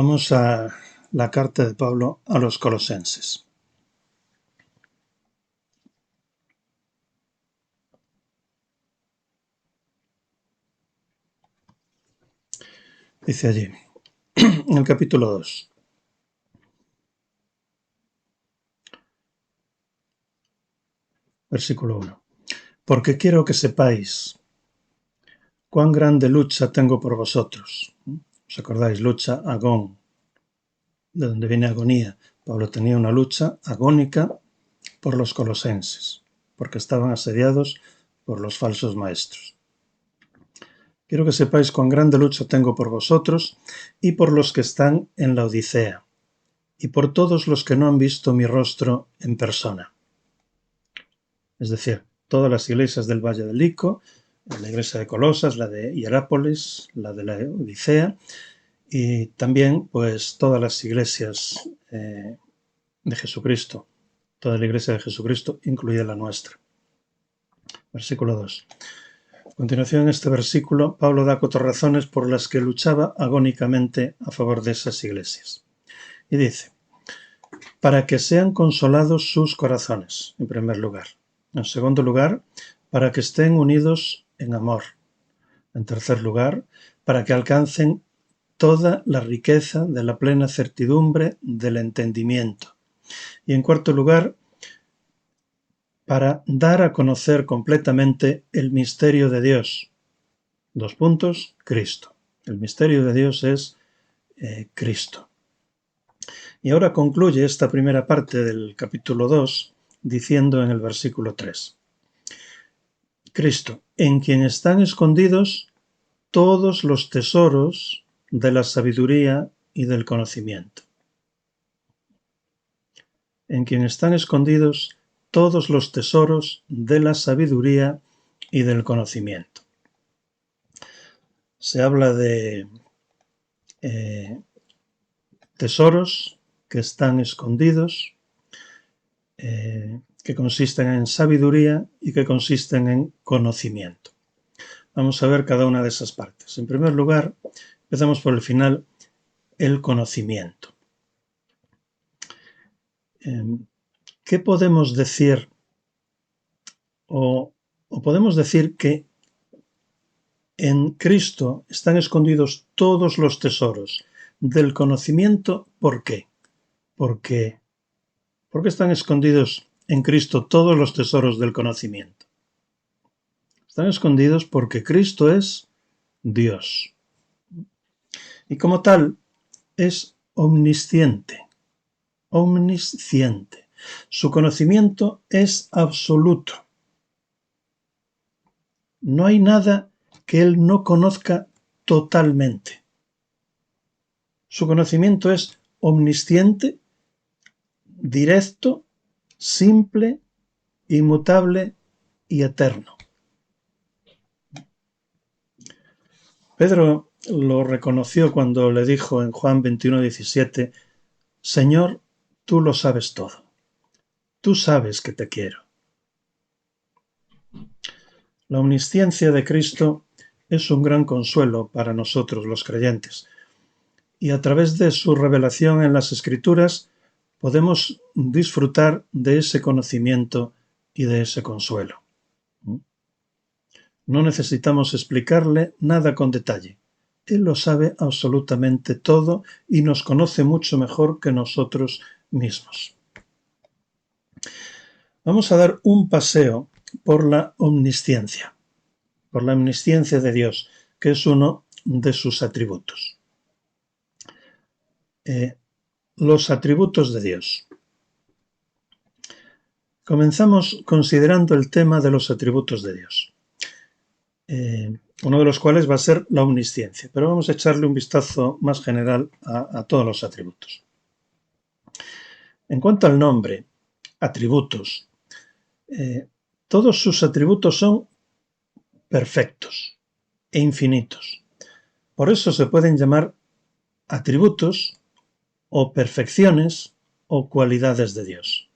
Vamos a la carta de Pablo a los Colosenses. Dice allí, en el capítulo 2. Versículo 1. Porque quiero que sepáis cuán grande lucha tengo por vosotros. ¿Os acordáis? Lucha, agón, de donde viene agonía. Pablo tenía una lucha agónica por los colosenses, porque estaban asediados por los falsos maestros. Quiero que sepáis cuán grande lucha tengo por vosotros y por los que están en la Odisea, y por todos los que no han visto mi rostro en persona. Es decir, todas las iglesias del Valle del Lico, la iglesia de Colosas, la de Hierápolis, la de la Odisea, y también pues todas las iglesias de Jesucristo, toda la iglesia de Jesucristo, incluida la nuestra. Versículo 2. A continuación, en este versículo, Pablo da 4 razones por las que luchaba agónicamente a favor de esas iglesias. Y dice, para que sean consolados sus corazones, en primer lugar. En segundo lugar, para que estén unidos en amor. En tercer lugar, para que alcancen toda la riqueza de la plena certidumbre del entendimiento. Y en cuarto lugar, para dar a conocer completamente el misterio de Dios. Cristo. El misterio de Dios es Cristo. Y ahora concluye esta primera parte del capítulo 2 diciendo en el versículo 3. Cristo, en quien están escondidos todos los tesoros de la sabiduría y del conocimiento. En quien están escondidos todos los tesoros de la sabiduría y del conocimiento. Se habla de tesoros que están escondidos, que consisten en sabiduría y que consisten en conocimiento. Vamos a ver cada una de esas partes. En primer lugar, empezamos por el final, el conocimiento. ¿Qué podemos decir? O podemos decir que en Cristo están escondidos todos los tesoros del conocimiento. ¿Por qué? ¿Por qué están escondidos en Cristo todos los tesoros del conocimiento? Están escondidos porque Cristo es Dios. Y como tal, es omnisciente. Omnisciente. Su conocimiento es absoluto. No hay nada que Él no conozca totalmente. Su conocimiento es omnisciente, directo, simple, inmutable y eterno. Pedro lo reconoció cuando le dijo en Juan 21:17, Señor, tú lo sabes todo. Tú sabes que te quiero. La omnisciencia de Cristo es un gran consuelo para nosotros los creyentes. Y a través de su revelación en las Escrituras podemos disfrutar de ese conocimiento y de ese consuelo. No necesitamos explicarle nada con detalle. Él lo sabe absolutamente todo y nos conoce mucho mejor que nosotros mismos. Vamos a dar un paseo por la omnisciencia de Dios, que es uno de sus atributos. Los atributos de Dios. Comenzamos considerando el tema de los atributos de Dios, uno de los cuales va a ser la omnisciencia, pero vamos a echarle un vistazo más general a todos los atributos. En cuanto al nombre, atributos, todos sus atributos son perfectos e infinitos. Por eso se pueden llamar atributos o perfecciones o cualidades de Dios.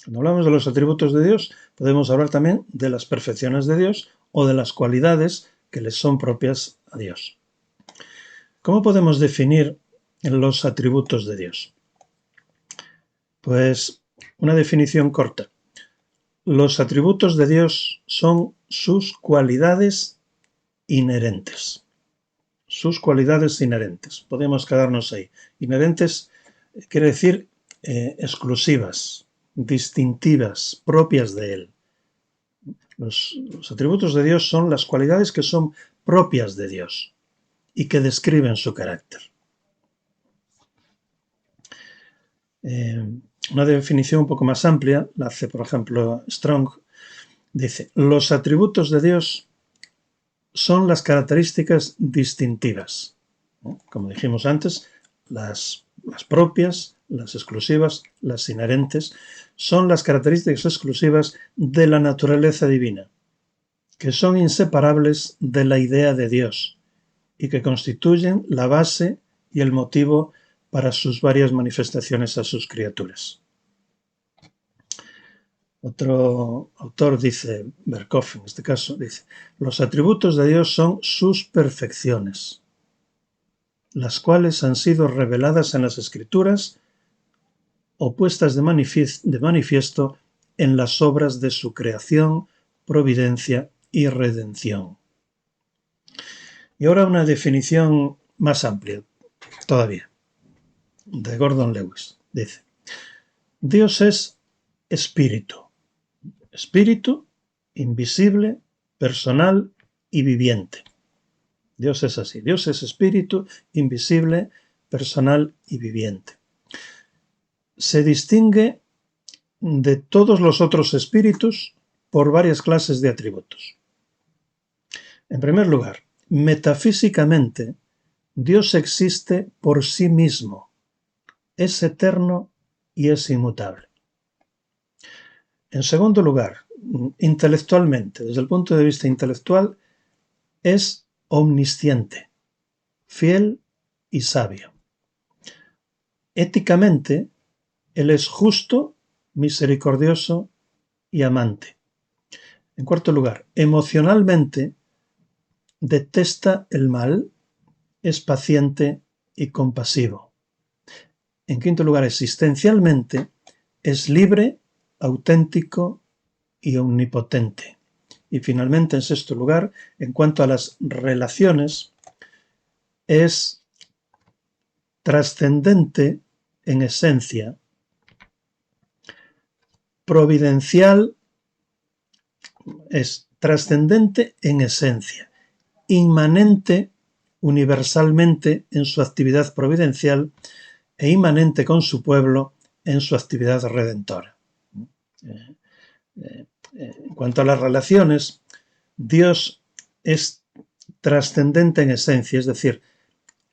Cuando hablamos de los atributos de Dios, podemos hablar también de las perfecciones de Dios o de las cualidades que les son propias a Dios. ¿Cómo podemos definir los atributos de Dios? Pues una definición corta. Los atributos de Dios son sus cualidades inherentes. Sus cualidades inherentes. Podemos quedarnos ahí. Inherentes quiere decir exclusivas, distintivas, propias de Él. Los atributos de Dios son las cualidades que son propias de Dios y que describen su carácter. Una definición un poco más amplia la hace, por ejemplo, Strong. Dice, los atributos de Dios son las características distintivas. Como dijimos antes, las propias, las exclusivas, las inherentes, son las características exclusivas de la naturaleza divina, que son inseparables de la idea de Dios y que constituyen la base y el motivo para sus varias manifestaciones a sus criaturas. Otro autor dice, Berkhoff en este caso, dice, los atributos de Dios son sus perfecciones, las cuales han sido reveladas en las Escrituras o puestas de manifiesto en las obras de su creación, providencia y redención. Y ahora una definición más amplia todavía, de Gordon Lewis. Dice, Dios es espíritu, espíritu invisible, personal y viviente. Dios es así, Dios es espíritu invisible, personal y viviente. Se distingue de todos los otros espíritus por varias clases de atributos. En primer lugar, metafísicamente, Dios existe por sí mismo, es eterno y es inmutable. En segundo lugar, intelectualmente, desde el punto de vista intelectual, es omnisciente, fiel y sabio. Éticamente, Él es justo, misericordioso y amante. En cuarto lugar, emocionalmente, detesta el mal, es paciente y compasivo. En quinto lugar, existencialmente, es libre, auténtico y omnipotente. Y finalmente, en sexto lugar, en cuanto a las relaciones, es trascendente en esencia, providencial, es trascendente en esencia, inmanente universalmente en su actividad providencial e inmanente con su pueblo en su actividad redentora. En cuanto a las relaciones, Dios es trascendente en esencia, es decir,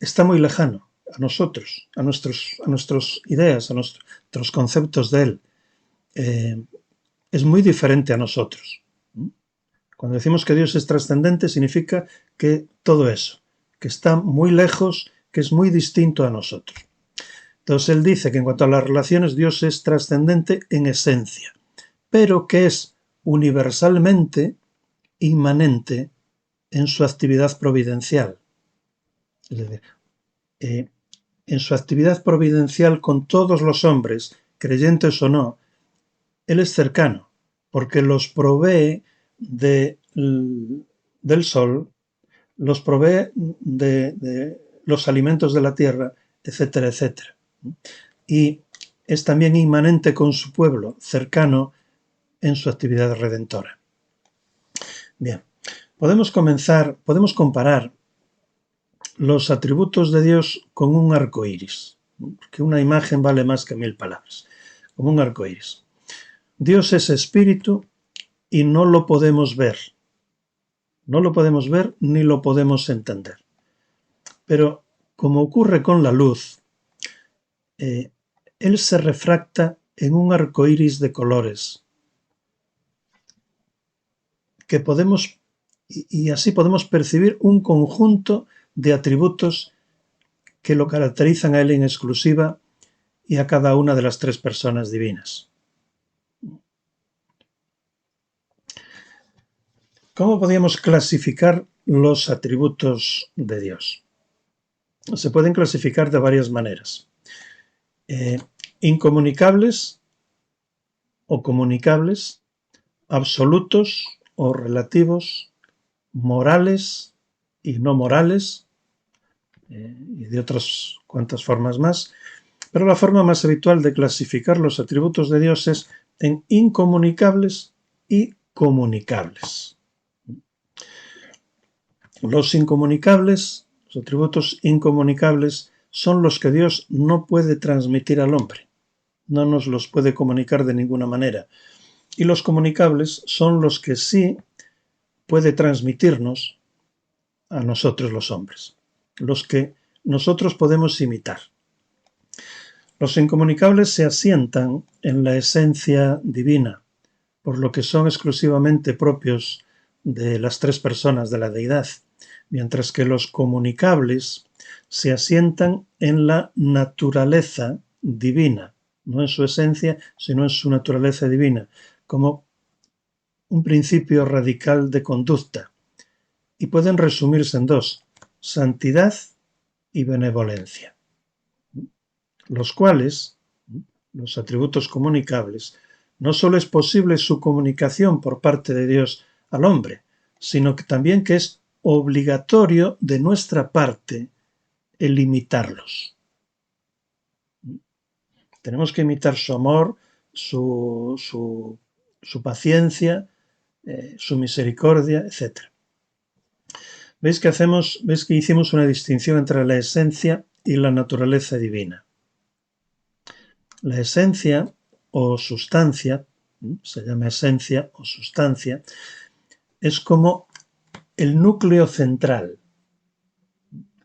está muy lejano a nosotros, a nuestras ideas, a nuestros conceptos de Él. Es muy diferente a nosotros. Cuando decimos que Dios es trascendente, significa que todo eso, que está muy lejos, que es muy distinto a nosotros. Entonces Él dice que en cuanto a las relaciones, Dios es trascendente en esencia, pero que es universalmente inmanente en su actividad providencial. Es decir, en su actividad providencial con todos los hombres, creyentes o no, Él es cercano, porque los provee del sol, los provee de los alimentos de la tierra, etcétera, etcétera. Y es también inmanente con su pueblo, cercano en su actividad redentora. Bien, podemos comparar los atributos de Dios con un arco iris, porque una imagen vale más que 1000 palabras, como un arco iris. Dios es espíritu y no lo podemos ver. No lo podemos ver ni lo podemos entender. Pero, como ocurre con la luz, Él se refracta en un arco iris de colores que podemos, y así podemos percibir un conjunto de atributos que lo caracterizan a Él en exclusiva y a cada una de las tres personas divinas. ¿Cómo podríamos clasificar los atributos de Dios? se pueden clasificar de varias maneras. Incomunicables o comunicables, absolutos o relativos, morales y no morales, y de otras cuantas formas más, pero la forma más habitual de clasificar los atributos de Dios es en incomunicables y comunicables. Los incomunicables, los atributos incomunicables, son los que Dios no puede transmitir al hombre, no nos los puede comunicar de ninguna manera. Y los comunicables son los que sí puede transmitirnos a nosotros los hombres, los que nosotros podemos imitar. Los incomunicables se asientan en la esencia divina, por lo que son exclusivamente propios de las tres personas de la deidad, mientras que los comunicables se asientan en la naturaleza divina, no en su esencia, sino en su naturaleza divina, como un principio radical de conducta, y pueden resumirse en dos: santidad y benevolencia, los cuales, los atributos comunicables, no solo es posible su comunicación por parte de Dios al hombre, sino que también que es obligatorio de nuestra parte el imitarlos. Tenemos que imitar su amor, su paciencia, su misericordia, etc. ¿Veis que hicimos una distinción entre la esencia y la naturaleza divina? La esencia o sustancia, se llama esencia o sustancia, es como el núcleo central,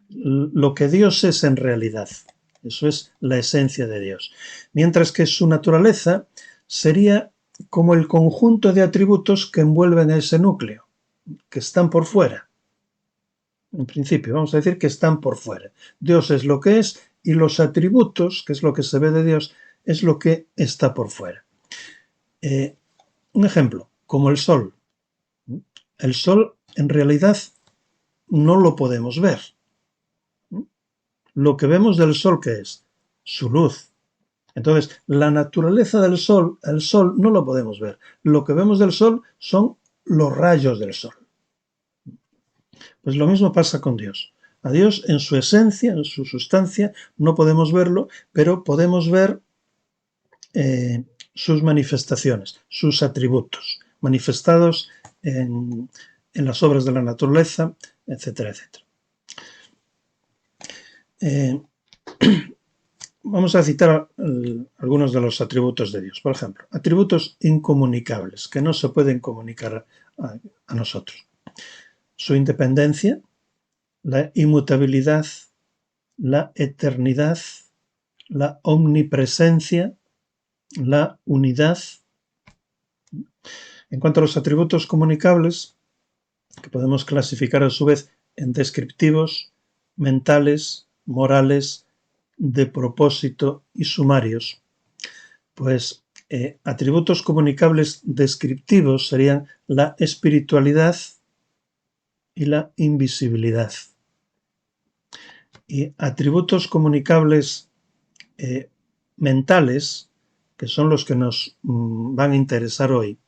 lo que Dios es en realidad. Eso es la esencia de Dios. Mientras que su naturaleza sería como el conjunto de atributos que envuelven ese núcleo, que están por fuera. En principio, vamos a decir que están por fuera. Dios es lo que es y los atributos, que es lo que se ve de Dios, es lo que está por fuera. Un ejemplo, como el sol. El sol, en realidad, no lo podemos ver. Lo que vemos del sol, ¿qué es? Su luz. Entonces, la naturaleza del sol, el sol no lo podemos ver. Lo que vemos del sol son los rayos del sol. Pues lo mismo pasa con Dios. A Dios, en su esencia, en su sustancia, no podemos verlo, pero podemos ver sus manifestaciones, sus atributos, manifestados en las obras de la naturaleza, etcétera, etcétera. Vamos a citar algunos de los atributos de Dios. Por ejemplo, atributos incomunicables, que no se pueden comunicar a nosotros. Su independencia, la inmutabilidad, la eternidad, la omnipresencia, la unidad. En cuanto a los atributos comunicables, que podemos clasificar a su vez en descriptivos, mentales, morales, de propósito y sumarios, pues atributos comunicables descriptivos serían la espiritualidad y la invisibilidad. Y atributos comunicables mentales, que son los que nos van a interesar hoy,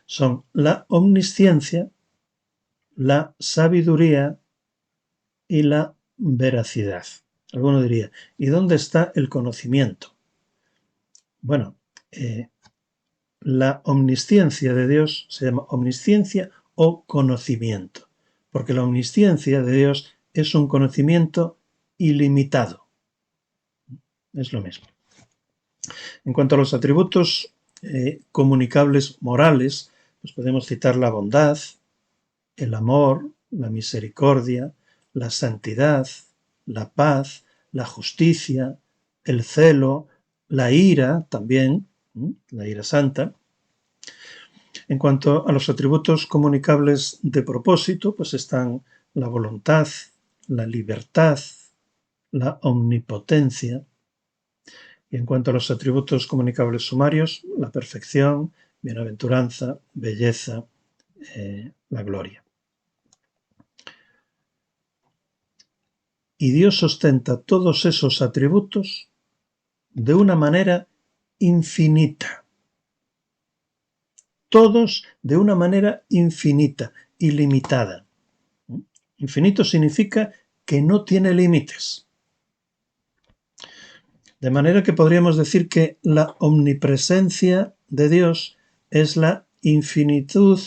son la omnisciencia, la sabiduría y la veracidad. Alguno diría, ¿y dónde está el conocimiento? Bueno, la omnisciencia de Dios se llama omnisciencia o conocimiento, porque la omnisciencia de Dios es un conocimiento ilimitado. Es lo mismo. En cuanto a los atributos comunicables morales, pues podemos citar la bondad, el amor, la misericordia, la santidad, la paz, la justicia, el celo, la ira también, la ira santa. En cuanto a los atributos comunicables de propósito, pues están la voluntad, la libertad, la omnipotencia. Y en cuanto a los atributos comunicables sumarios, la perfección, bienaventuranza, belleza, la gloria. Y Dios ostenta todos esos atributos de una manera infinita. Todos de una manera infinita, ilimitada. Infinito significa que no tiene límites. De manera que podríamos decir que la omnipresencia de Dios es la infinitud,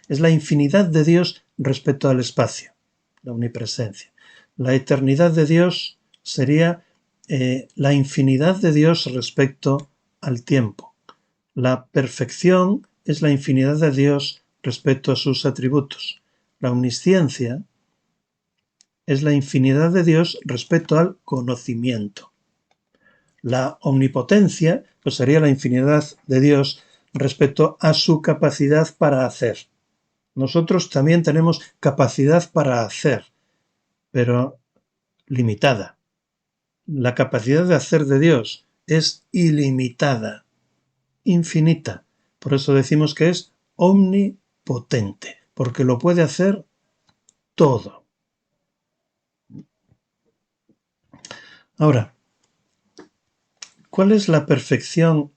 es la infinidad de Dios respecto al espacio, la omnipresencia. La eternidad de Dios sería la infinidad de Dios respecto al tiempo. La perfección es la infinidad de Dios respecto a sus atributos. La omnisciencia es la infinidad de Dios respecto al conocimiento. La omnipotencia pues sería la infinidad de Dios respecto a su capacidad para hacer. Nosotros también tenemos capacidad para hacer, pero limitada. La capacidad de hacer de Dios es ilimitada, infinita. Por eso decimos que es omnipotente, porque lo puede hacer todo. Ahora, ¿cuál es la perfección,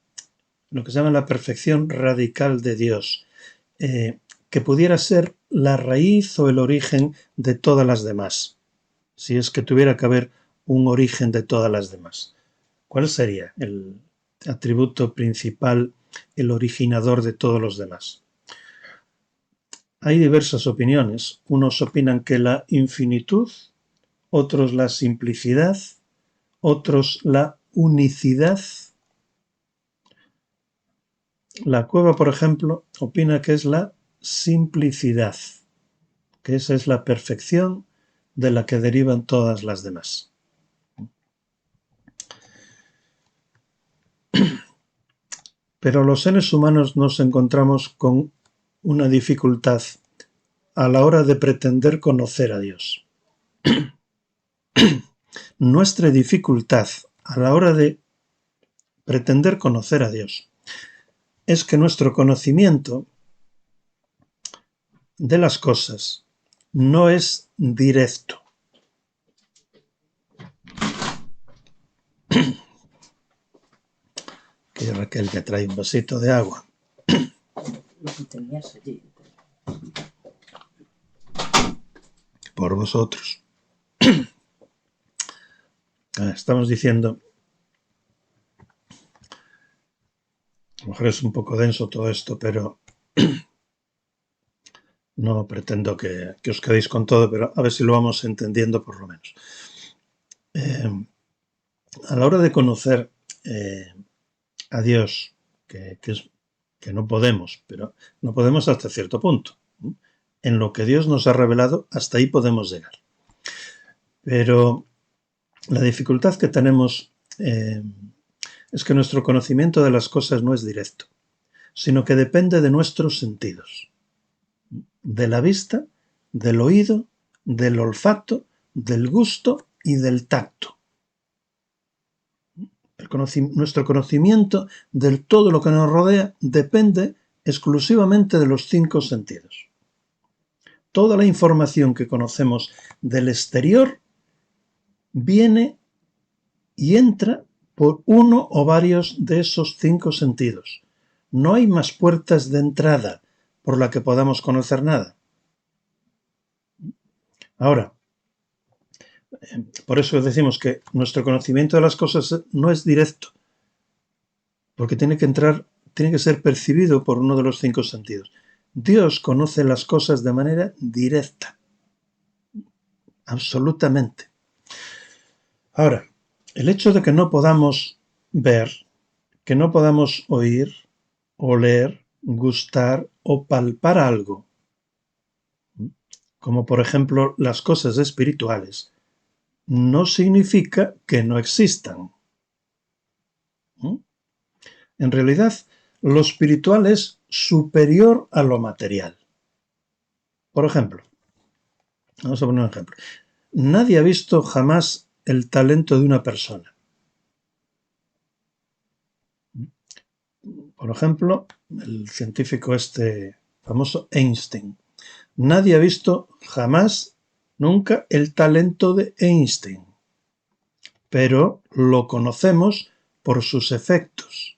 lo que se llama la perfección radical de Dios? Que pudiera ser la raíz o el origen de todas las demás, si es que tuviera que haber un origen de todas las demás. ¿Cuál sería el atributo principal, el originador de todos los demás? Hay diversas opiniones. Unos opinan que la infinitud, otros la simplicidad, otros la unicidad. La Cueva, por ejemplo, opina que es la simplicidad, que esa es la perfección de la que derivan todas las demás. Pero los seres humanos nos encontramos con una dificultad a la hora de pretender conocer a Dios. Nuestra dificultad a la hora de pretender conocer a Dios es que nuestro conocimiento de las cosas no es directo. Que Raquel me trae un vasito de agua. Lo que tenías allí. Por vosotros. Estamos diciendo, a lo mejor es un poco denso todo esto, pero no pretendo que os quedéis con todo, pero a ver si lo vamos entendiendo por lo menos. A la hora de conocer a Dios, que no podemos, pero no podemos hasta cierto punto. En lo que Dios nos ha revelado, hasta ahí podemos llegar. Pero la dificultad que tenemos es que nuestro conocimiento de las cosas no es directo, sino que depende de nuestros sentidos. De la vista, del oído, del olfato, del gusto y del tacto. Nuestro conocimiento de todo lo que nos rodea depende exclusivamente de los 5 sentidos. Toda la información que conocemos del exterior viene y entra por uno o varios de esos 5 sentidos. No hay más puertas de entrada por la que podamos conocer nada. Ahora, por eso decimos que nuestro conocimiento de las cosas no es directo, porque tiene que ser percibido por uno de los 5 sentidos. Dios conoce las cosas de manera directa, absolutamente. Ahora, el hecho de que no podamos ver, que no podamos oír, oler, gustar o palpar algo, como por ejemplo las cosas espirituales, no significa que no existan. En realidad, lo espiritual es superior a lo material. Por ejemplo, vamos a poner un ejemplo. Nadie ha visto jamás el talento de una persona. Por ejemplo, el científico famoso Einstein. Nadie ha visto jamás nunca el talento de Einstein, pero lo conocemos por sus efectos,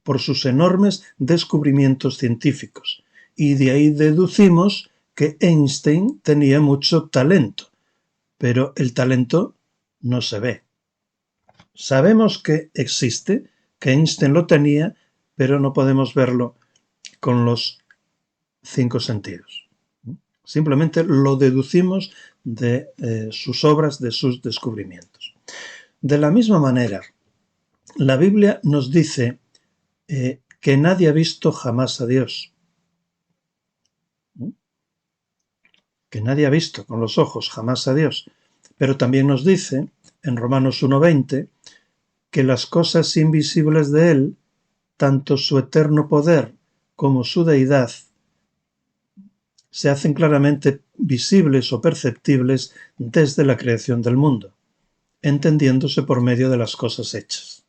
por sus enormes descubrimientos científicos, y de ahí deducimos que Einstein tenía mucho talento, pero el talento no se ve. Sabemos que existe, que Einstein lo tenía, pero no podemos verlo con los 5 sentidos. Simplemente lo deducimos de sus obras, de sus descubrimientos. De la misma manera, la Biblia nos dice que nadie ha visto jamás a Dios. Que nadie ha visto con los ojos jamás a Dios. Pero también nos dice, en Romanos 1:20, que las cosas invisibles de Él, tanto su eterno poder como su deidad, se hacen claramente visibles o perceptibles desde la creación del mundo, entendiéndose por medio de las cosas hechas.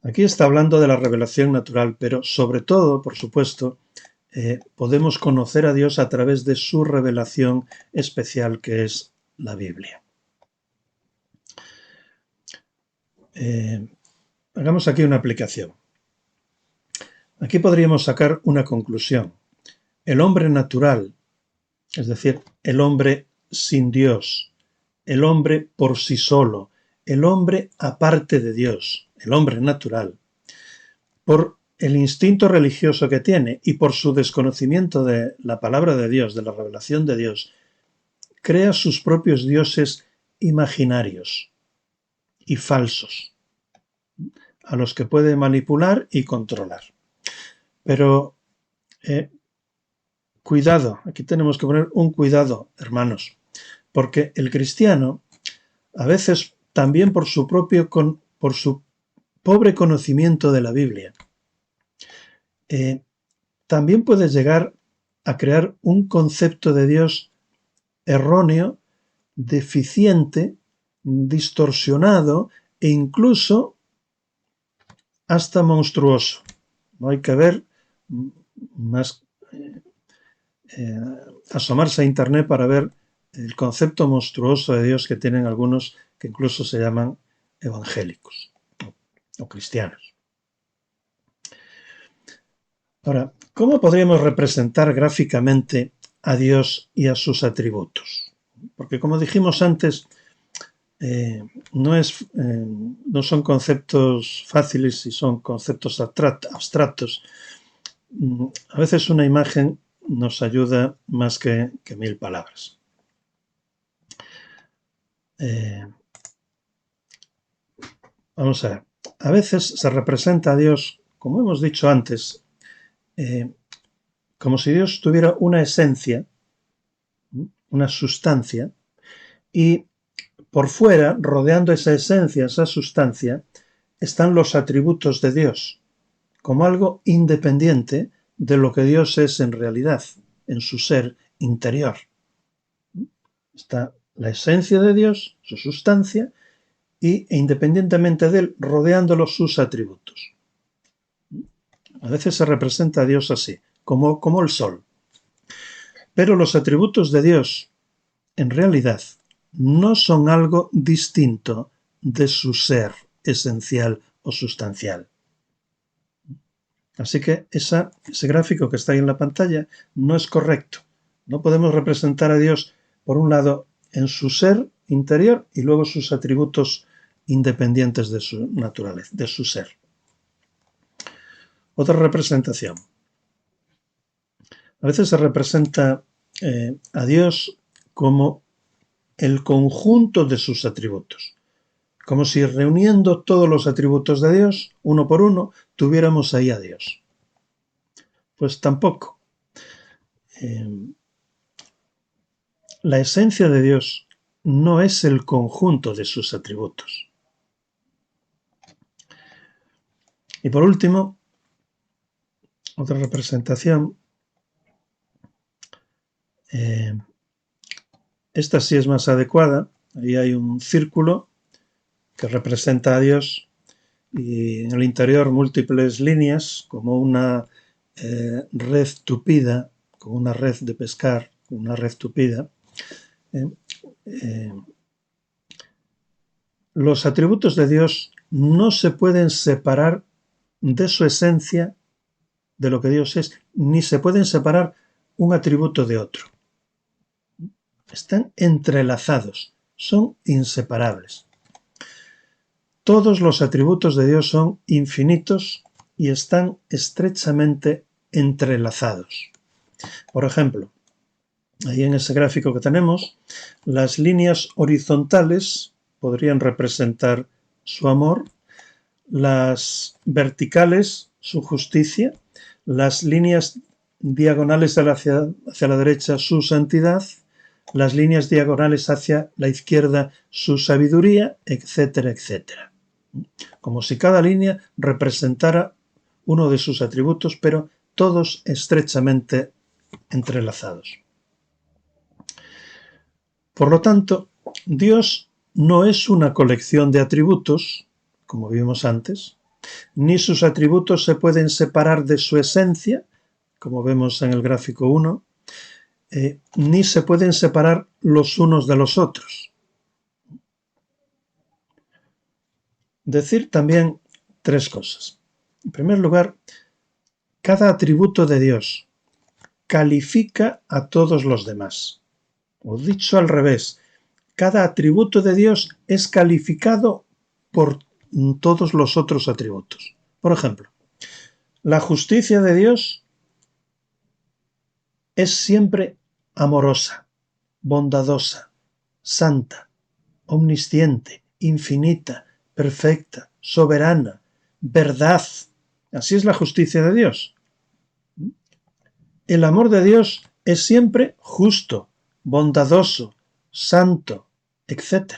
Aquí está hablando de la revelación natural, pero sobre todo, por supuesto, podemos conocer a Dios a través de su revelación especial, que es la Biblia. Hagamos aquí una aplicación. Aquí podríamos sacar una conclusión. El hombre natural, es decir, el hombre sin Dios, el hombre por sí solo, el hombre aparte de Dios, el hombre natural, por el instinto religioso que tiene y por su desconocimiento de la palabra de Dios, de la revelación de Dios, crea sus propios dioses imaginarios y falsos, a los que puede manipular y controlar. Pero cuidado, aquí tenemos que poner un cuidado, hermanos, porque el cristiano, a veces también por su pobre conocimiento de la Biblia, también puede llegar a crear un concepto de Dios erróneo, deficiente, distorsionado e incluso hasta monstruoso. No hay que ver más, asomarse a internet para ver el concepto monstruoso de Dios que tienen algunos que incluso se llaman evangélicos o cristianos. Ahora, ¿cómo podríamos representar gráficamente a Dios y a sus atributos? Porque como dijimos antes, no son conceptos fáciles y son conceptos abstractos. A veces una imagen nos ayuda más que 1000 palabras. Vamos a ver. A veces se representa a Dios, como hemos dicho antes, como si Dios tuviera una esencia, una sustancia, y por fuera, rodeando esa esencia, esa sustancia, están los atributos de Dios, como algo independiente de lo que Dios es en realidad, en su ser interior. Está la esencia de Dios, su sustancia, e independientemente de él, rodeándolo sus atributos. A veces se representa a Dios así, como el sol. Pero los atributos de Dios, en realidad, no son algo distinto de su ser esencial o sustancial. Así que ese gráfico que está ahí en la pantalla no es correcto. No podemos representar a Dios, por un lado, en su ser interior y luego sus atributos independientes de su naturaleza, de su ser. Otra representación. A veces se representa a Dios como el conjunto de sus atributos. Como si reuniendo todos los atributos de Dios, uno por uno, tuviéramos ahí a Dios. Pues tampoco. La esencia de Dios no es el conjunto de sus atributos. Y por último, otra representación. Esta sí es más adecuada. Ahí hay un círculo que representa a Dios y en el interior múltiples líneas, como una red tupida con una red de pescar, una red tupida, los atributos de Dios no se pueden separar de su esencia, de lo que Dios es, ni se pueden separar un atributo de otro. Están entrelazados, son inseparables. Todos los atributos de Dios son infinitos y están estrechamente entrelazados. Por ejemplo, ahí en ese gráfico que tenemos, las líneas horizontales podrían representar su amor, las verticales su justicia, las líneas diagonales hacia la derecha su santidad, las líneas diagonales hacia la izquierda su sabiduría, etcétera, etcétera. Como si cada línea representara uno de sus atributos, pero todos estrechamente entrelazados. Por lo tanto, Dios no es una colección de atributos, como vimos antes, ni sus atributos se pueden separar de su esencia, como vemos en el gráfico 1, ni se pueden separar los unos de los otros. Decir también tres cosas. En primer lugar, cada atributo de Dios califica a todos los demás. O dicho al revés, cada atributo de Dios es calificado por todos los otros atributos. Por ejemplo, la justicia de Dios es siempre amorosa, bondadosa, santa, omnisciente, infinita, perfecta, soberana, verdad. Así es la justicia de Dios. El amor de Dios es siempre justo, bondadoso, santo, etc.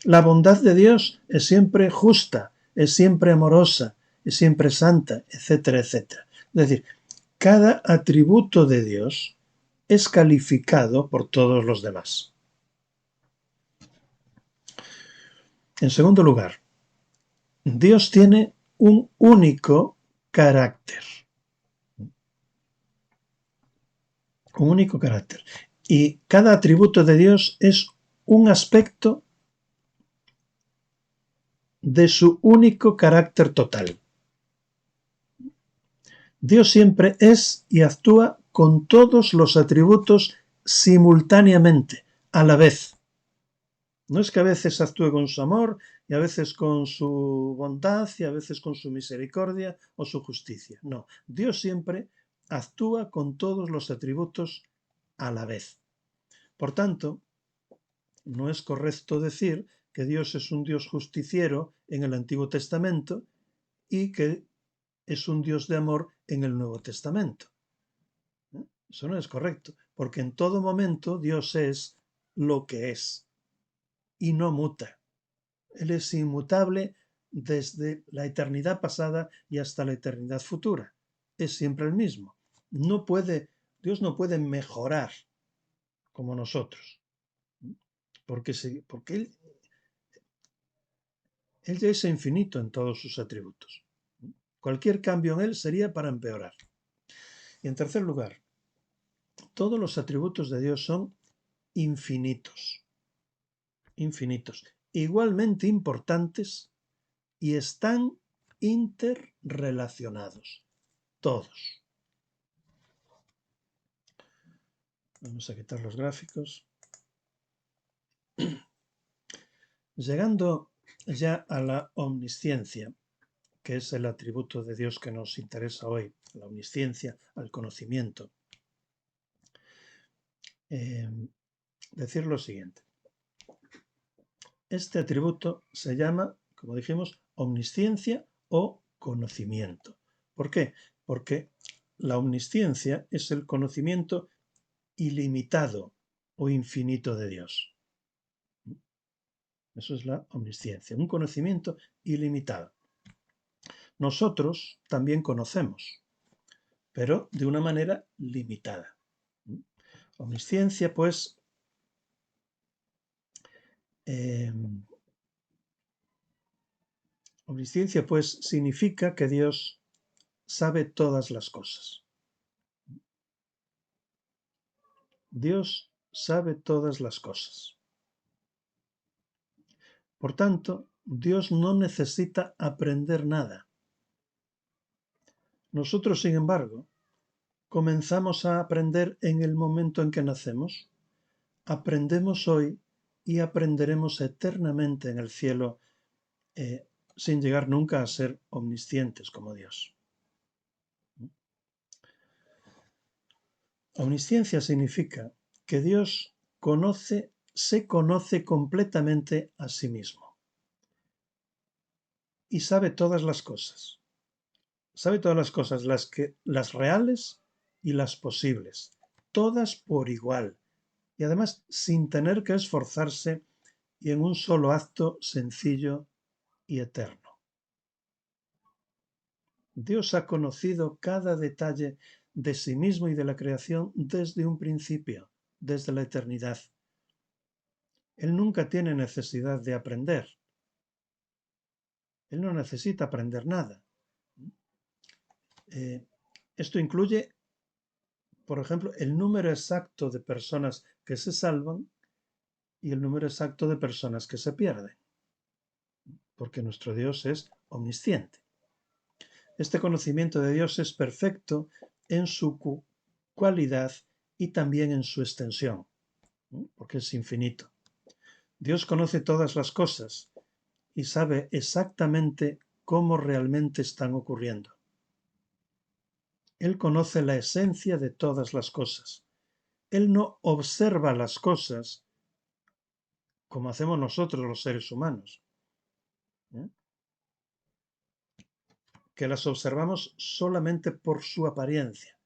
La bondad de Dios es siempre justa, es siempre amorosa, es siempre santa, etcétera, etcétera. Es decir, cada atributo de Dios es calificado por todos los demás. En segundo lugar, Dios tiene un único carácter. Un único carácter. Y cada atributo de Dios es un aspecto de su único carácter total. Dios siempre es y actúa con todos los atributos simultáneamente, a la vez. No es que a veces actúe con su amor y a veces con su bondad y a veces con su misericordia o su justicia. No, Dios siempre actúa con todos los atributos a la vez. Por tanto, no es correcto decir que Dios es un Dios justiciero en el Antiguo Testamento y que es un Dios de amor en el Nuevo Testamento. Eso no es correcto, porque en todo momento Dios es lo que es y no muta. Él es inmutable desde la eternidad pasada y hasta la eternidad futura. Es siempre el mismo. Dios no puede mejorar como nosotros, porque Él ya es infinito en todos sus atributos. Cualquier cambio en Él sería para empeorar. Y en tercer lugar, todos los atributos de Dios son infinitos, igualmente importantes y están interrelacionados, todos. Vamos a quitar los gráficos. Llegando ya a la omnisciencia, que es el atributo de Dios que nos interesa hoy, la omnisciencia, al conocimiento. Decir lo siguiente. Este atributo se llama, como dijimos, omnisciencia o conocimiento. ¿Por qué? Porque la omnisciencia es el conocimiento ilimitado o infinito de Dios. Eso es la omnisciencia, un conocimiento ilimitado. Nosotros también conocemos, pero de una manera limitada. Omnisciencia, pues, significa que Dios sabe todas las cosas. Dios sabe todas las cosas. Por tanto, Dios no necesita aprender nada. Nosotros, sin embargo, comenzamos a aprender en el momento en que nacemos. Aprendemos hoy y aprenderemos eternamente en el cielo, sin llegar nunca a ser omniscientes como Dios. Omnisciencia significa que Dios se conoce completamente a sí mismo y sabe todas las cosas. Sabe todas las cosas, las reales y las posibles, todas por igual, y además sin tener que esforzarse y en un solo acto sencillo y eterno. Dios ha conocido cada detalle de sí mismo y de la creación desde un principio, desde la eternidad. Él nunca tiene necesidad de aprender. Él no necesita aprender nada. Esto incluye, por ejemplo, el número exacto de personas que se salvan y el número exacto de personas que se pierden, porque nuestro Dios es omnisciente. Este conocimiento de Dios es perfecto en su cualidad y también en su extensión, porque es infinito. Dios conoce todas las cosas y sabe exactamente cómo realmente están ocurriendo. Él conoce la esencia de todas las cosas. Él no observa las cosas como hacemos nosotros los seres humanos, ¿eh? Que las observamos solamente por su apariencia.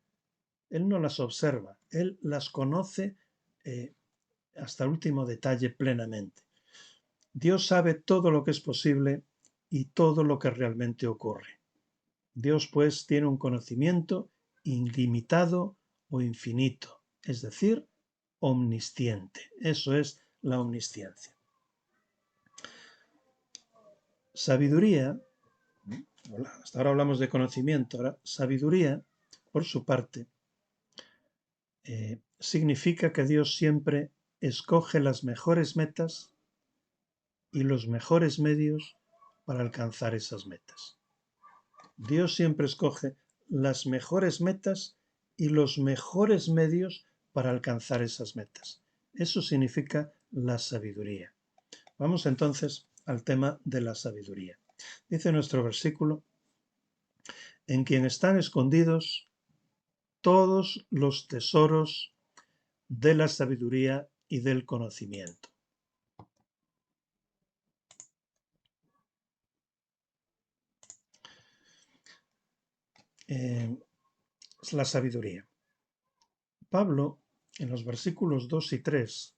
Él no las observa, él las conoce hasta el último detalle plenamente. Dios sabe todo lo que es posible y todo lo que realmente ocurre. Dios, pues, tiene un conocimiento ilimitado o infinito, es decir, omnisciente. Eso es la omnisciencia. Sabiduría, hasta ahora hablamos de conocimiento, ahora sabiduría, por su parte, significa que Dios siempre escoge las mejores metas y los mejores medios para alcanzar esas metas. Dios siempre escoge las mejores metas y los mejores medios para alcanzar esas metas. Eso significa la sabiduría. Vamos entonces al tema de la sabiduría. Dice nuestro versículo: en quien están escondidos todos los tesoros de la sabiduría y del conocimiento. Es la sabiduría. Pablo, en los versículos 2 y 3,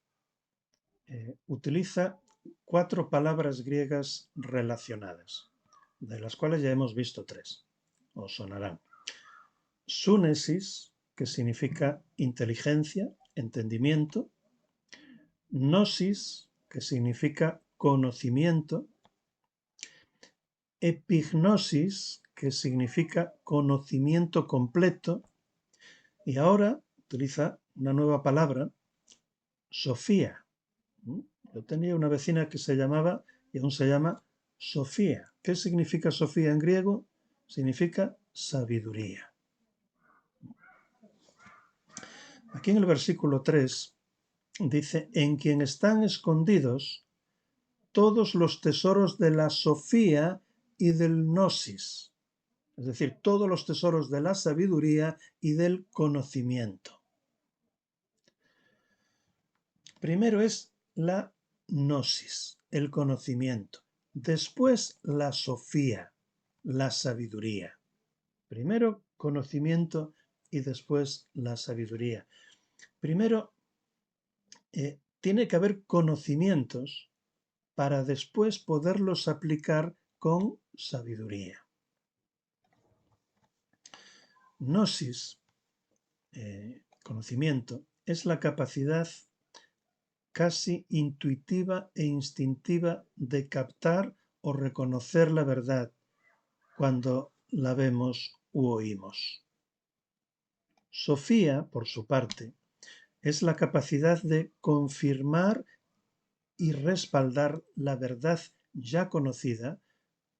utiliza 4 palabras griegas relacionadas, de las cuales ya hemos visto 3, os sonarán. Súnesis, que significa inteligencia, entendimiento. Gnosis, que significa conocimiento. Epignosis, que significa conocimiento completo. Y ahora utiliza una nueva palabra, Sofía. Yo tenía una vecina que se llamaba, y aún se llama, Sofía. ¿Qué significa Sofía en griego? Significa sabiduría. Aquí en el versículo 3 dice: en quien están escondidos todos los tesoros de la Sofía y del Gnosis. Es decir, todos los tesoros de la sabiduría y del conocimiento. Primero es la gnosis, el conocimiento. Después la sofía, la sabiduría. Primero conocimiento y después la sabiduría. Primero tiene que haber conocimientos para después poderlos aplicar con sabiduría. Gnosis, conocimiento, es la capacidad casi intuitiva e instintiva de captar o reconocer la verdad cuando la vemos u oímos. Sofía, por su parte, es la capacidad de confirmar y respaldar la verdad ya conocida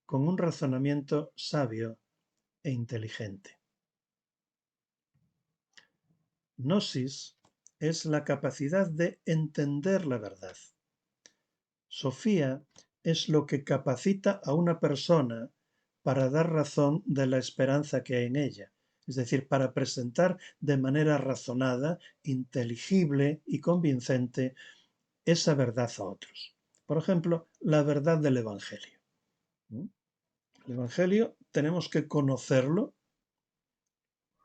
con un razonamiento sabio e inteligente. Gnosis es la capacidad de entender la verdad. Sofía es lo que capacita a una persona para dar razón de la esperanza que hay en ella, es decir, para presentar de manera razonada, inteligible y convincente esa verdad a otros. Por ejemplo, la verdad del Evangelio. El Evangelio tenemos que conocerlo,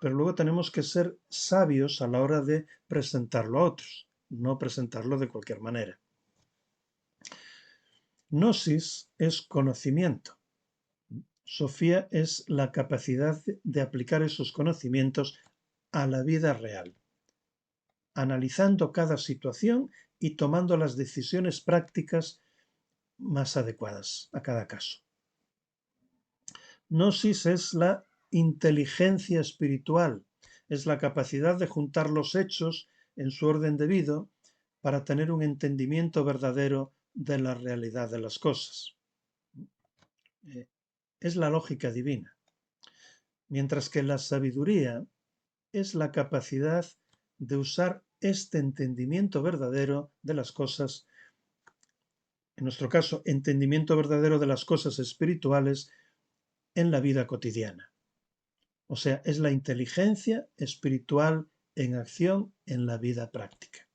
pero luego tenemos que ser sabios a la hora de presentarlo a otros, no presentarlo de cualquier manera. Gnosis es conocimiento. Sofía es la capacidad de aplicar esos conocimientos a la vida real, analizando cada situación y tomando las decisiones prácticas más adecuadas a cada caso. Gnosis es la inteligencia espiritual, es la capacidad de juntar los hechos en su orden debido para tener un entendimiento verdadero de la realidad de las cosas. Es la lógica divina, mientras que la sabiduría es la capacidad de usar este entendimiento verdadero de las cosas, en nuestro caso, entendimiento verdadero de las cosas espirituales en la vida cotidiana. O sea, es la inteligencia espiritual en acción en la vida práctica.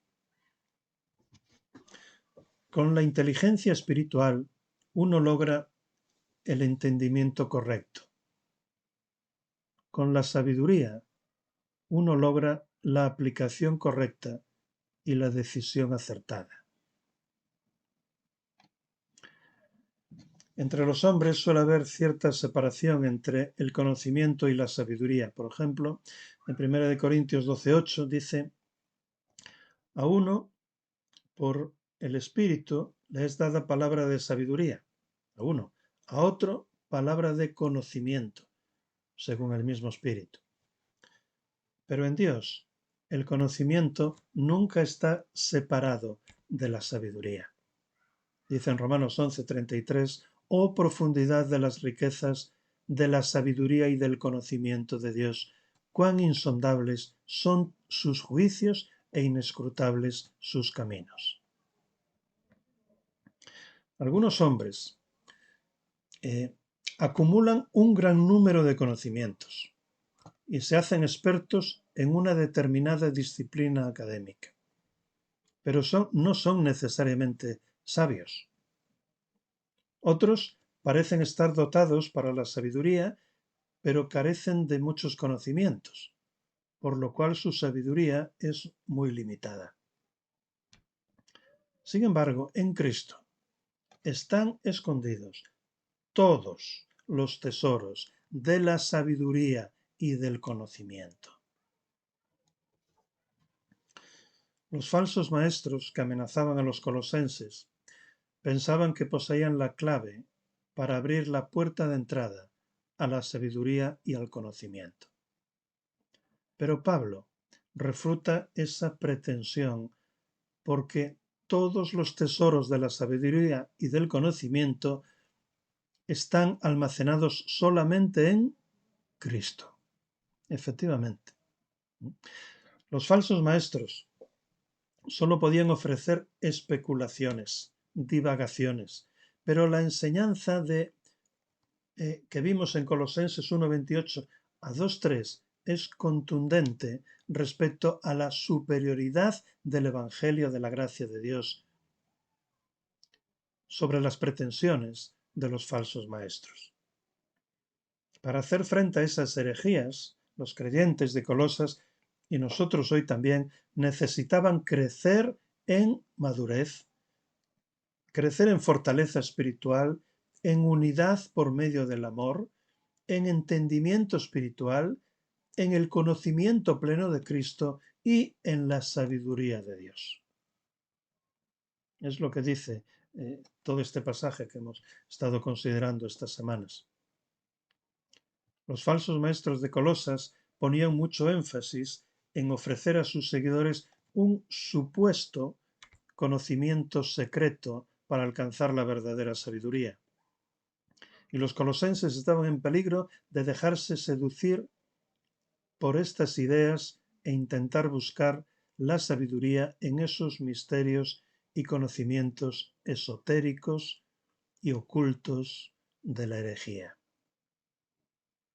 Con la inteligencia espiritual uno logra el entendimiento correcto. Con la sabiduría uno logra la aplicación correcta y la decisión acertada. Entre los hombres suele haber cierta separación entre el conocimiento y la sabiduría. Por ejemplo, en 1 Corintios 12:8 dice: a uno, por el Espíritu, le es dada palabra de sabiduría. A uno. A otro, palabra de conocimiento, según el mismo Espíritu. Pero en Dios, el conocimiento nunca está separado de la sabiduría. Dice en Romanos 11:33, oh profundidad de las riquezas, de la sabiduría y del conocimiento de Dios, cuán insondables son sus juicios e inescrutables sus caminos. Algunos hombres acumulan un gran número de conocimientos y se hacen expertos en una determinada disciplina académica, pero no son necesariamente sabios. Otros parecen estar dotados para la sabiduría, pero carecen de muchos conocimientos, por lo cual su sabiduría es muy limitada. Sin embargo, en Cristo están escondidos todos los tesoros de la sabiduría y del conocimiento. Los falsos maestros que amenazaban a los colosenses pensaban que poseían la clave para abrir la puerta de entrada a la sabiduría y al conocimiento. Pero Pablo refuta esa pretensión porque todos los tesoros de la sabiduría y del conocimiento están almacenados solamente en Cristo. Efectivamente. Los falsos maestros solo podían ofrecer especulaciones, divagaciones, pero la enseñanza que vimos en Colosenses 1:28 a 2:3 es contundente respecto a la superioridad del Evangelio de la gracia de Dios sobre las pretensiones de los falsos maestros. Para hacer frente a esas herejías, los creyentes de Colosas y nosotros hoy también necesitaban crecer en madurez, crecer en fortaleza espiritual, en unidad por medio del amor, en entendimiento espiritual, en el conocimiento pleno de Cristo y en la sabiduría de Dios. Es lo que dice todo este pasaje que hemos estado considerando estas semanas. Los falsos maestros de Colosas ponían mucho énfasis en ofrecer a sus seguidores un supuesto conocimiento secreto para alcanzar la verdadera sabiduría. Y los colosenses estaban en peligro de dejarse seducir por estas ideas e intentar buscar la sabiduría en esos misterios y conocimientos esotéricos y ocultos de la herejía.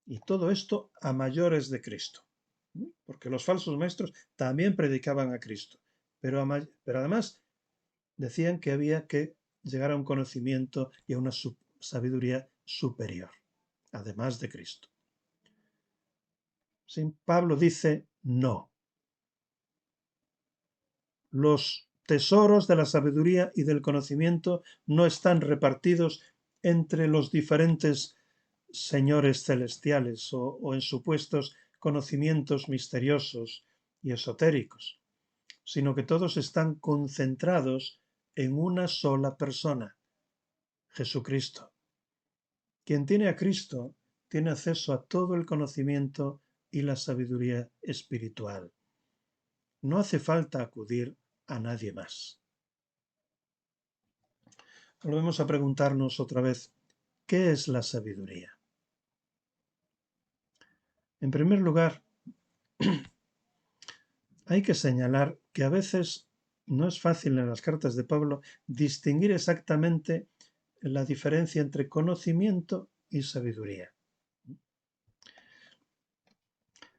Y todo esto a mayores de Cristo, porque los falsos maestros también predicaban a Cristo, pero además decían que había que llegar a un conocimiento y a una sabiduría superior, además de Cristo. Pablo dice no. Los tesoros de la sabiduría y del conocimiento no están repartidos entre los diferentes señores celestiales o en supuestos conocimientos misteriosos y esotéricos, sino que todos están concentrados en una sola persona, Jesucristo. Quien tiene a Cristo tiene acceso a todo el conocimiento y la sabiduría espiritual. No hace falta acudir a nadie más. Volvemos a preguntarnos otra vez, ¿qué es la sabiduría? En primer lugar, hay que señalar que a veces no es fácil en las cartas de Pablo distinguir exactamente la diferencia entre conocimiento y sabiduría.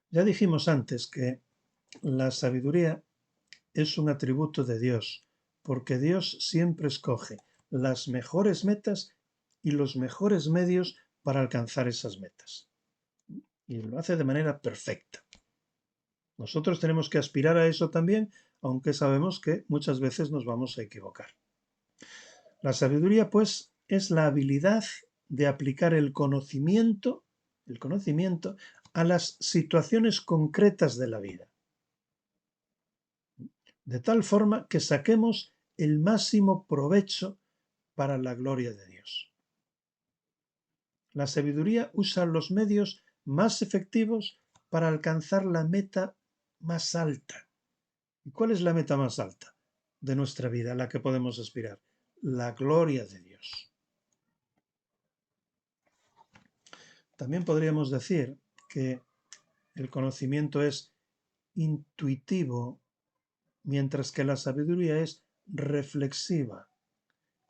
Ya dijimos antes que la sabiduría es un atributo de Dios, porque Dios siempre escoge las mejores metas y los mejores medios para alcanzar esas metas. Y lo hace de manera perfecta. Nosotros tenemos que aspirar a eso también, aunque sabemos que muchas veces nos vamos a equivocar. La sabiduría, pues, es la habilidad de aplicar el conocimiento a las situaciones concretas de la vida, de tal forma que saquemos el máximo provecho para la gloria de Dios. La sabiduría usa los medios más efectivos para alcanzar la meta más alta. ¿Y cuál es la meta más alta de nuestra vida, a la que podemos aspirar? La gloria de Dios. También podríamos decir que el conocimiento es intuitivo, mientras que la sabiduría es reflexiva.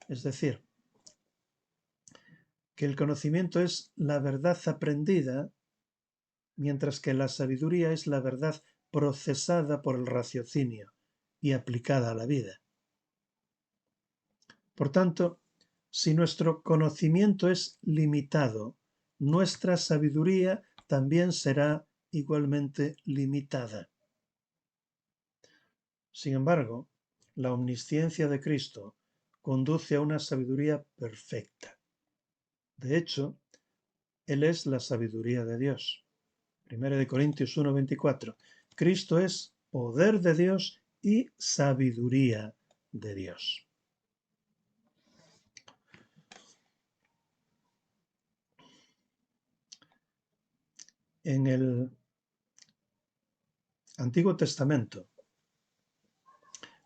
Es decir, que el conocimiento es la verdad aprendida, mientras que la sabiduría es la verdad procesada por el raciocinio y aplicada a la vida. Por tanto, si nuestro conocimiento es limitado, nuestra sabiduría también será igualmente limitada. Sin embargo, la omnisciencia de Cristo conduce a una sabiduría perfecta. De hecho, Él es la sabiduría de Dios. 1 Corintios 1:24. Cristo es poder de Dios y sabiduría de Dios. En el Antiguo Testamento,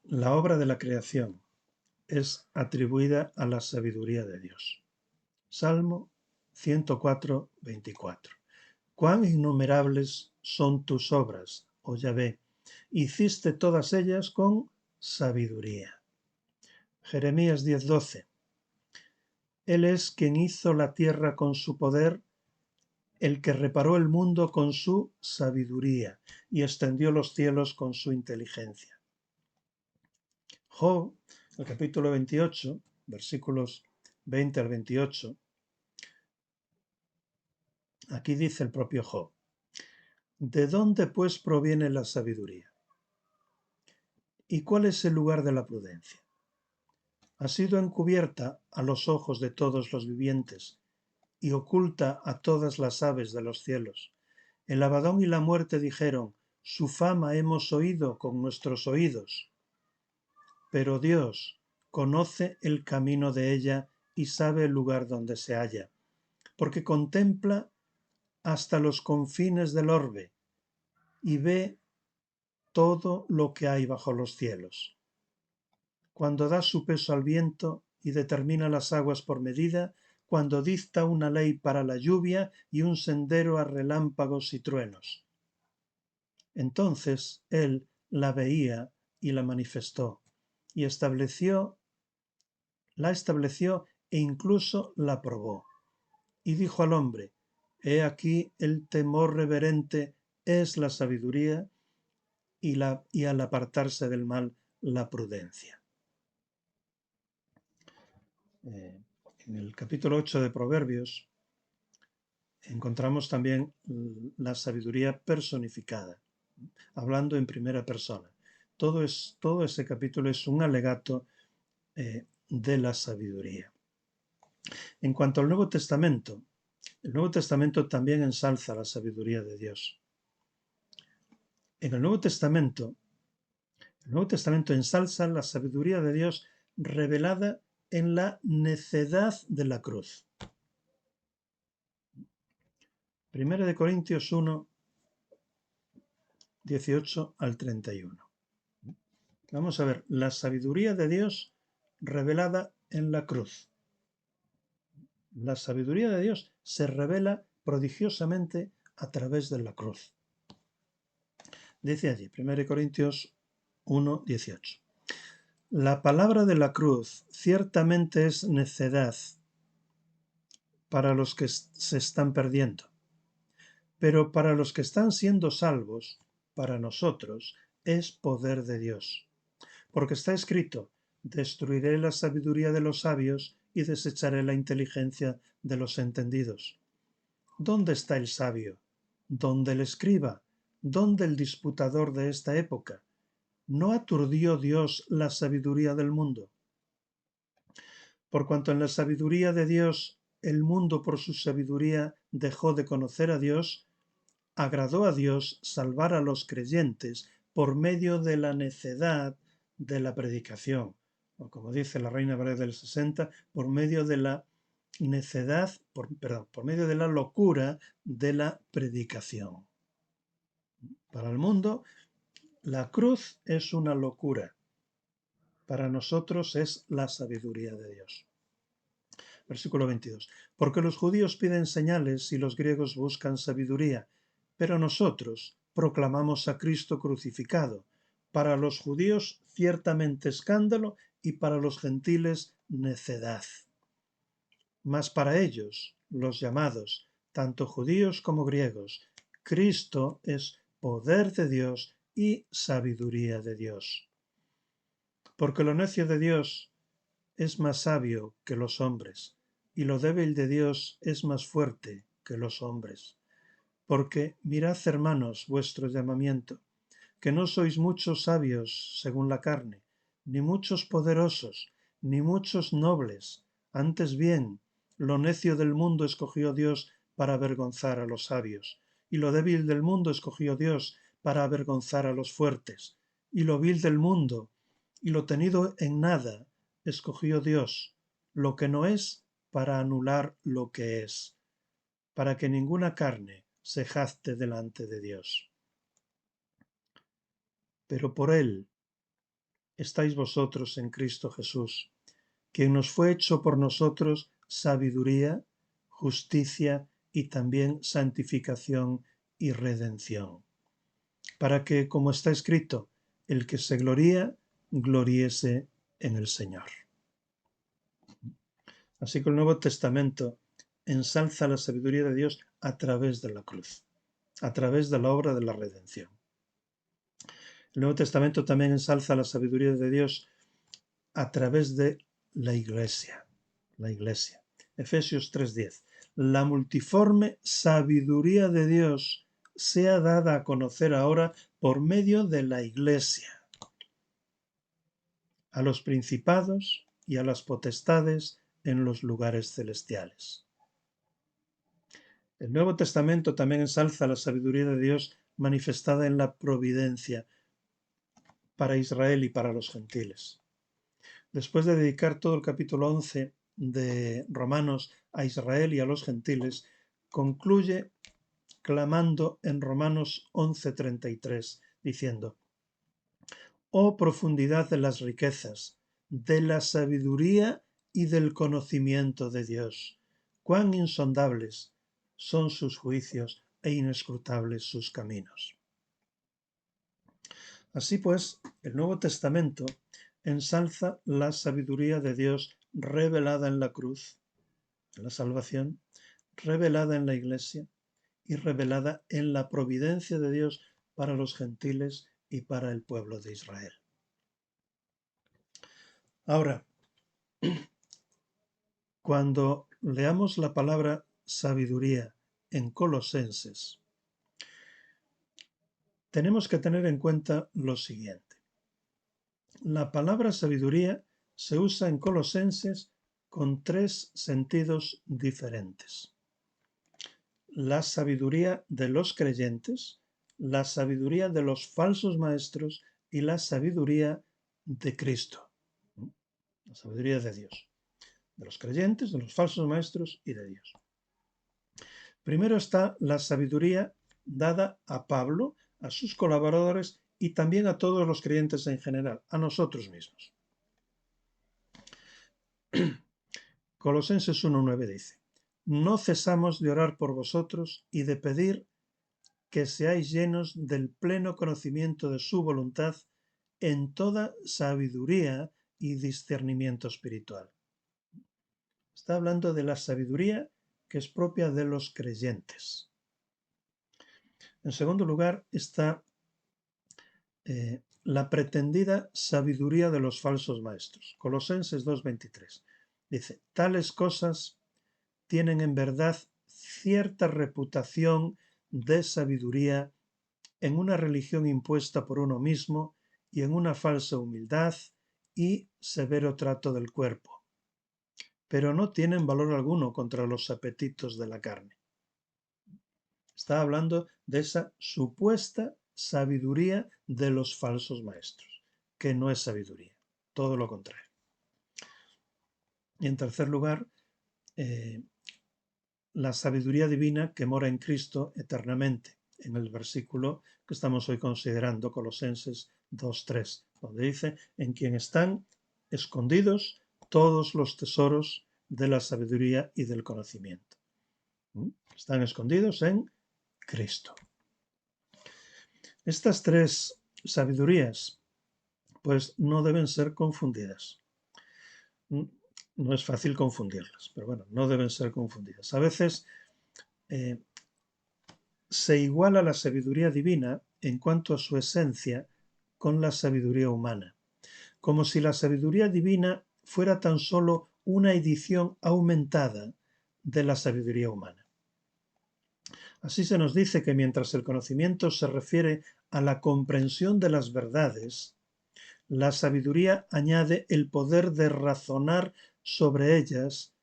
la obra de la creación es atribuida a la sabiduría de Dios. Salmo 104:24. Cuán innumerables son tus obras, oh Yahvé, hiciste todas ellas con sabiduría. Jeremías 10:12. Él es quien hizo la tierra con su poder, el que reparó el mundo con su sabiduría y extendió los cielos con su inteligencia. Job, el capítulo 28, versículos 20 al 28, aquí dice el propio Job: ¿de dónde pues proviene la sabiduría? ¿Y cuál es el lugar de la prudencia? Ha sido encubierta a los ojos de todos los vivientes y oculta a todas las aves de los cielos. El Abadón y la muerte dijeron: su fama hemos oído con nuestros oídos. Pero Dios conoce el camino de ella y sabe el lugar donde se halla, porque contempla hasta los confines del orbe y ve todo lo que hay bajo los cielos. Cuando da su peso al viento y determina las aguas por medida, cuando dicta una ley para la lluvia y un sendero a relámpagos y truenos. Entonces él la veía y la manifestó, y la estableció e incluso la probó. Y dijo al hombre: he aquí el temor reverente es la sabiduría, y al apartarse del mal, la prudencia. En el capítulo 8 de Proverbios encontramos también la sabiduría personificada, hablando en primera persona. Todo ese capítulo es un alegato de la sabiduría. En cuanto al Nuevo Testamento, el Nuevo Testamento también ensalza la sabiduría de Dios. En el Nuevo Testamento ensalza la sabiduría de Dios revelada en la necedad de la cruz. 1 Corintios 1, 18 al 31. Vamos a ver la sabiduría de Dios revelada en la cruz. La sabiduría de Dios se revela prodigiosamente a través de la cruz. Dice allí, 1 Corintios 1, 18. La palabra de la cruz ciertamente es necedad para los que se están perdiendo, pero para los que están siendo salvos, para nosotros, es poder de Dios. Porque está escrito: destruiré la sabiduría de los sabios y desecharé la inteligencia de los entendidos. ¿Dónde está el sabio? ¿Dónde el escriba? ¿Dónde el disputador de esta época? ¿No aturdió Dios la sabiduría del mundo? Por cuanto en la sabiduría de Dios el mundo por su sabiduría dejó de conocer a Dios, agradó a Dios salvar a los creyentes por medio de la necedad de la predicación, o como dice la Reina Valera del 60, por medio de la necedad, por medio de la locura de la predicación. Para el mundo, la cruz es una locura. Para nosotros es la sabiduría de Dios. Versículo 22. Porque los judíos piden señales y los griegos buscan sabiduría, pero nosotros proclamamos a Cristo crucificado, para los judíos ciertamente escándalo y para los gentiles necedad. Mas para ellos, los llamados, tanto judíos como griegos, Cristo es poder de Dios y sabiduría de Dios. Porque lo necio de Dios es más sabio que los hombres, y lo débil de Dios es más fuerte que los hombres. Porque mirad, hermanos, vuestro llamamiento, que no sois muchos sabios según la carne, ni muchos poderosos, ni muchos nobles. Antes bien, lo necio del mundo escogió Dios para avergonzar a los sabios, y lo débil del mundo escogió Dios para avergonzar a los fuertes, y lo vil del mundo, y lo tenido en nada, escogió Dios, lo que no es, para anular lo que es, para que ninguna carne se jacte delante de Dios. Pero por él estáis vosotros en Cristo Jesús, quien nos fue hecho por nosotros sabiduría, justicia y también santificación y redención, para que, como está escrito, el que se gloría, gloríese en el Señor. Así que el Nuevo Testamento ensalza la sabiduría de Dios a través de la cruz, a través de la obra de la redención. El Nuevo Testamento también ensalza la sabiduría de Dios a través de la Iglesia. La Iglesia. Efesios 3:10. La multiforme sabiduría de Dios sea dada a conocer ahora por medio de la Iglesia a los principados y a las potestades en los lugares celestiales. El Nuevo Testamento también ensalza la sabiduría de Dios manifestada en la providencia para Israel y para los gentiles. Después de dedicar todo el capítulo 11 de Romanos a Israel y a los gentiles, concluye clamando en Romanos 11:33, diciendo: Oh profundidad de las riquezas, de la sabiduría y del conocimiento de Dios. Cuán insondables son sus juicios e inescrutables sus caminos. Así pues, el Nuevo Testamento ensalza la sabiduría de Dios revelada en la cruz, en la salvación, revelada en la Iglesia y revelada en la providencia de Dios para los gentiles y para el pueblo de Israel. Ahora, cuando leamos la palabra sabiduría en Colosenses, tenemos que tener en cuenta lo siguiente. La palabra sabiduría se usa en Colosenses con tres sentidos diferentes. La sabiduría de los creyentes, la sabiduría de los falsos maestros y la sabiduría de Cristo, la sabiduría de Dios, de los creyentes, de los falsos maestros y de Dios. Primero está la sabiduría dada a Pablo, a sus colaboradores y también a todos los creyentes en general, a nosotros mismos. Colosenses 1:9 dice: No cesamos de orar por vosotros y de pedir que seáis llenos del pleno conocimiento de su voluntad en toda sabiduría y discernimiento espiritual. Está hablando de la sabiduría que es propia de los creyentes. En segundo lugar está la pretendida sabiduría de los falsos maestros. Colosenses 2:23 dice: Tales cosas tienen en verdad cierta reputación de sabiduría en una religión impuesta por uno mismo y en una falsa humildad y severo trato del cuerpo, pero no tienen valor alguno contra los apetitos de la carne. Está hablando de esa supuesta sabiduría de los falsos maestros, que no es sabiduría, todo lo contrario. Y en tercer lugar, la sabiduría divina que mora en Cristo eternamente, en el versículo que estamos hoy considerando, Colosenses 2:3, donde dice: en quien están escondidos todos los tesoros de la sabiduría y del conocimiento. Están escondidos en Cristo. Estas tres sabidurías, pues no deben ser confundidas. No es fácil confundirlas, pero bueno, no deben ser confundidas. A veces se iguala la sabiduría divina en cuanto a su esencia con la sabiduría humana, como si la sabiduría divina fuera tan solo una edición aumentada de la sabiduría humana. Así se nos dice que mientras el conocimiento se refiere a la comprensión de las verdades, la sabiduría añade el poder de razonar sobre ellas,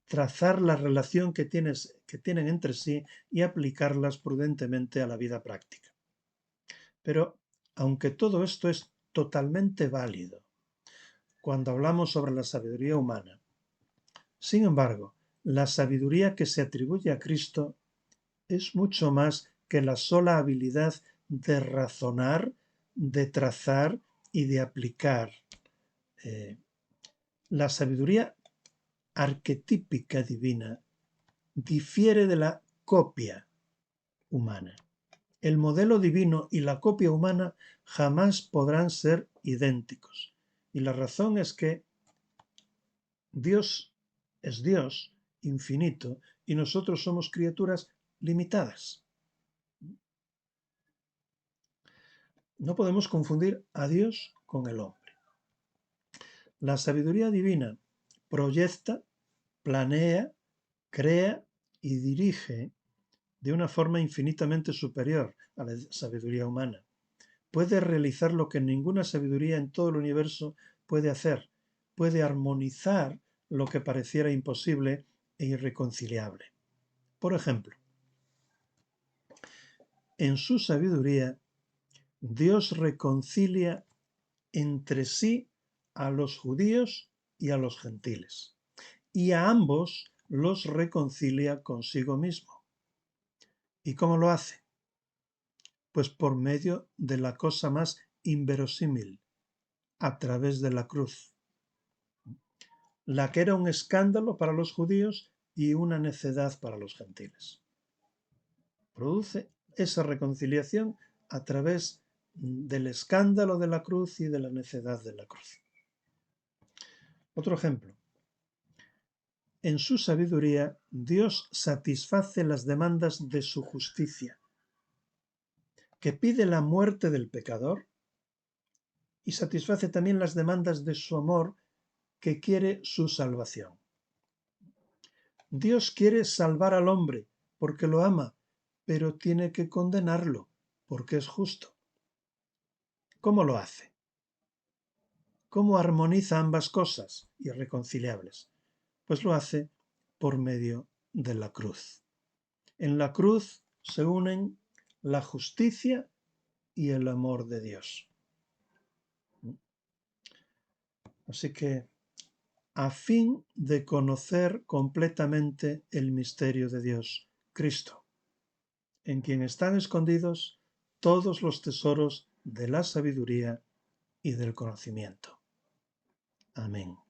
trazar la relación que tienen entre sí y aplicarlas prudentemente a la vida práctica. Pero, aunque todo esto es totalmente válido cuando hablamos sobre la sabiduría humana, sin embargo, la sabiduría que se atribuye a Cristo es mucho más que la sola habilidad de razonar, de trazar y de aplicar. La sabiduría arquetípica divina difiere de la copia humana. El modelo divino y la copia humana jamás podrán ser idénticos. Y la razón es que Dios es Dios infinito y nosotros somos criaturas limitadas. No podemos confundir a Dios con el hombre. La sabiduría divina proyecta, planea, crea y dirige de una forma infinitamente superior a la sabiduría humana. Puede realizar lo que ninguna sabiduría en todo el universo puede hacer. Puede armonizar lo que pareciera imposible e irreconciliable. Por ejemplo, en su sabiduría, Dios reconcilia entre sí a los judíos y a los gentiles, y a ambos los reconcilia consigo mismo. ¿Y cómo lo hace? Pues por medio de la cosa más inverosímil a través de la cruz, la que era un escándalo para los judíos y una necedad para los gentiles. Produce esa reconciliación a través del escándalo de la cruz y de la necedad de la cruz. Otro ejemplo. En su sabiduría, Dios satisface las demandas de su justicia, que pide la muerte del pecador, y satisface también las demandas de su amor, que quiere su salvación. Dios quiere salvar al hombre porque lo ama, pero tiene que condenarlo porque es justo. ¿Cómo lo hace? ¿Cómo armoniza ambas cosas irreconciliables? Pues lo hace por medio de la cruz. En la cruz se unen la justicia y el amor de Dios. Así que, a fin de conocer completamente el misterio de Dios, Cristo, en quien están escondidos todos los tesoros de la sabiduría y del conocimiento. Amén.